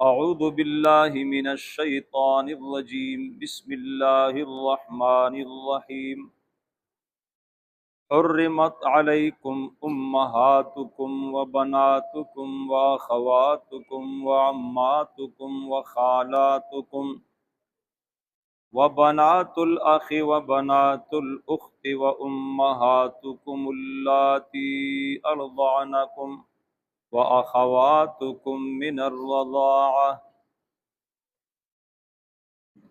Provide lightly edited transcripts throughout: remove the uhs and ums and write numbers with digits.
اعوذ باللہ من الشیطان الرجیم بسم اللہ الرحمن الرحیم حرمت علیکم امہاتکم وبناتکم واخواتکم وعماتکم وخالاتکم وبنات الاخ وبنات الاخت وامہاتکم اللاتی ارضعنکم وَأَخَوَاتُكُم مِّنَ الرَّضَاعَةِ۔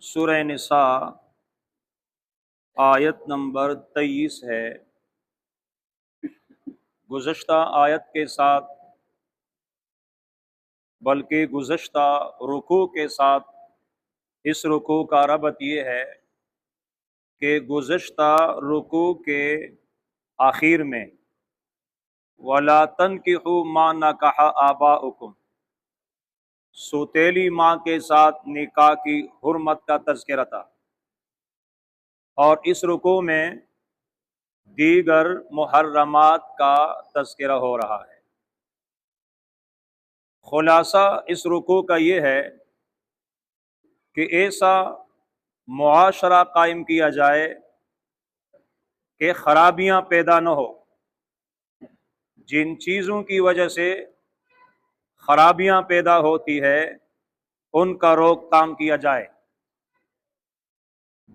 سورہ نساء آیت نمبر 23 ہے۔ گزشتہ آیت کے ساتھ بلکہ گزشتہ رکوع کے ساتھ اس رکوع کا ربط یہ ہے کہ گزشتہ رکوع کے آخر میں وَلَا تَنْكِحُوا مَا نَكَحَ آبَاؤُكُمْ، سوتیلی ماں کے ساتھ نکاح کی حرمت کا تذکرہ تھا، اور اس رکوع میں دیگر محرمات کا تذکرہ ہو رہا ہے۔ خلاصہ اس رکوع کا یہ ہے کہ ایسا معاشرہ قائم کیا جائے کہ خرابیاں پیدا نہ ہو، جن چیزوں کی وجہ سے خرابیاں پیدا ہوتی ہے ان کا روک تھام کیا جائے،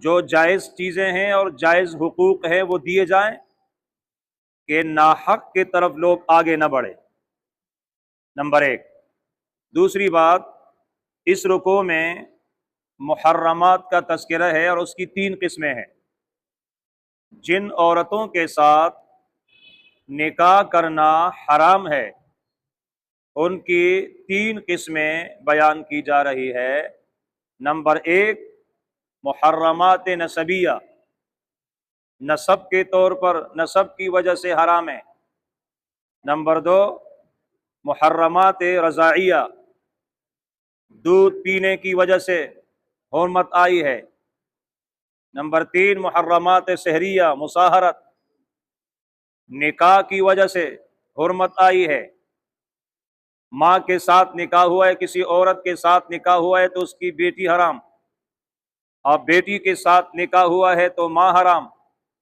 جو جائز چیزیں ہیں اور جائز حقوق ہیں وہ دیے جائیں کہ ناحق کی طرف لوگ آگے نہ بڑھے، نمبر ایک۔ دوسری بات، اس رکوع میں محرمات کا تذکرہ ہے اور اس کی 3 قسمیں ہیں۔ جن عورتوں کے ساتھ نکاح کرنا حرام ہے ان کی 3 قسمیں بیان کی جا رہی ہے۔ نمبر ایک، محرمات نسبیہ، نسب کے طور پر، نسب کی وجہ سے حرام ہے۔ نمبر دو، محرمات رضاعیہ، دودھ پینے کی وجہ سے حرمت آئی ہے۔ نمبر 3، محرمات سحریہ، مصاہرت، نکاح کی وجہ سے حرمت آئی ہے۔ ماں کے ساتھ نکاح ہوا ہے، کسی عورت کے ساتھ نکاح ہوا ہے تو اس کی بیٹی حرام، اور بیٹی کے ساتھ نکاح ہوا ہے تو ماں حرام۔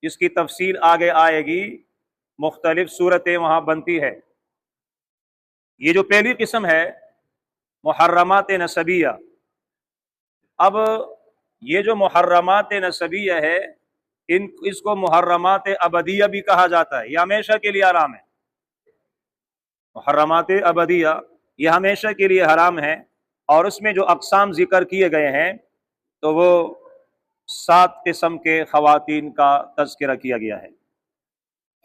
اس کی تفصیل آگے آئے گی، مختلف صورتیں وہاں بنتی ہے۔ یہ جو پہلی قسم ہے محرمات نسبیہ۔ اب یہ جو محرمات نسبیہ ہے اس کو محرمات ابدیہ بھی کہا جاتا ہے، یہ ہمیشہ کے لیے حرام ہے۔ محرمات ابدیہ یہ ہمیشہ کے لیے حرام ہے، اور اس میں جو اقسام ذکر کیے گئے ہیں تو وہ 7 قسم کے خواتین کا تذکرہ کیا گیا ہے۔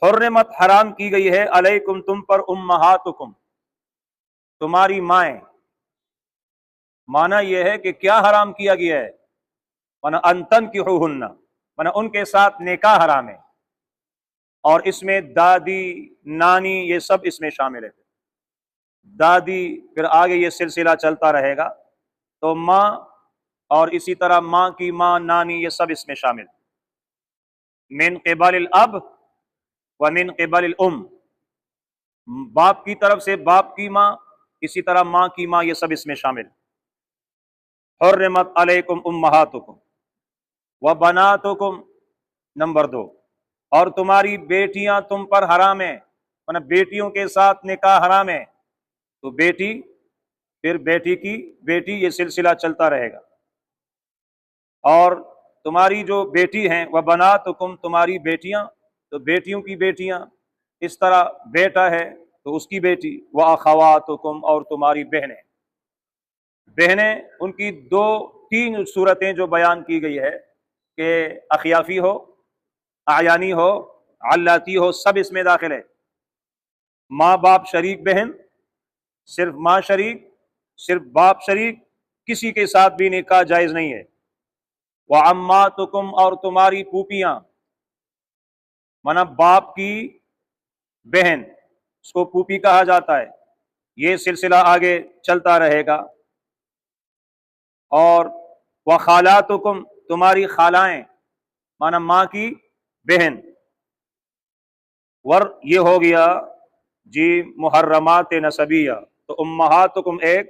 حرمت حرام کی گئی ہے، علیکم تم پر، امہاتکم تمہاری مائیں۔ معنی یہ ہے کہ کیا حرام کیا گیا ہے؟ معنی ان تنکحوہن، معنی ان کے ساتھ نکاح حرام ہے، اور اس میں دادی، نانی، یہ سب اس میں شامل ہے۔ دادی، پھر آگے یہ سلسلہ چلتا رہے گا، تو ماں، اور اسی طرح ماں کی ماں، نانی، یہ سب اس میں شامل۔ من قبل الاب ومن قبل الام، باپ کی طرف سے باپ کی ماں، اسی طرح ماں کی ماں، یہ سب اس میں شامل۔ حرمت علیکم امہاتکم وبناتکم، نمبر 2، اور تمہاری بیٹیاں تم پر حرام ہیں، مطلب بیٹیوں کے ساتھ نکاح حرام ہے، تو بیٹی، پھر بیٹی کی بیٹی، یہ سلسلہ چلتا رہے گا۔ اور تمہاری جو بیٹی ہیں، وبناتکم تمہاری بیٹیاں، تو بیٹیوں کی بیٹیاں، اس طرح بیٹا ہے تو اس کی بیٹی، واخواتکم اور تمہاری بہنیں۔ بہنیں ان کی 3 صورتیں جو بیان کی گئی ہے کہ اخیافی ہو، اعیانی ہو، علاتی ہو، سب اس میں داخل ہے۔ ماں باپ شریک بہن، صرف ماں شریک، صرف باپ شریک، کسی کے ساتھ بھی نکاح جائز نہیں ہے۔ وعماتکم اور تمہاری پھوپھیاں، مانا باپ کی بہن، اس کو پھوپھی کہا جاتا ہے، یہ سلسلہ آگے چلتا رہے گا۔ اور وخالاتکم تمہاری خالائیں، مانا ماں کی بہن، یہ ہو گیا جی محرمات نسبیہ۔ تو امہاتکم ایک،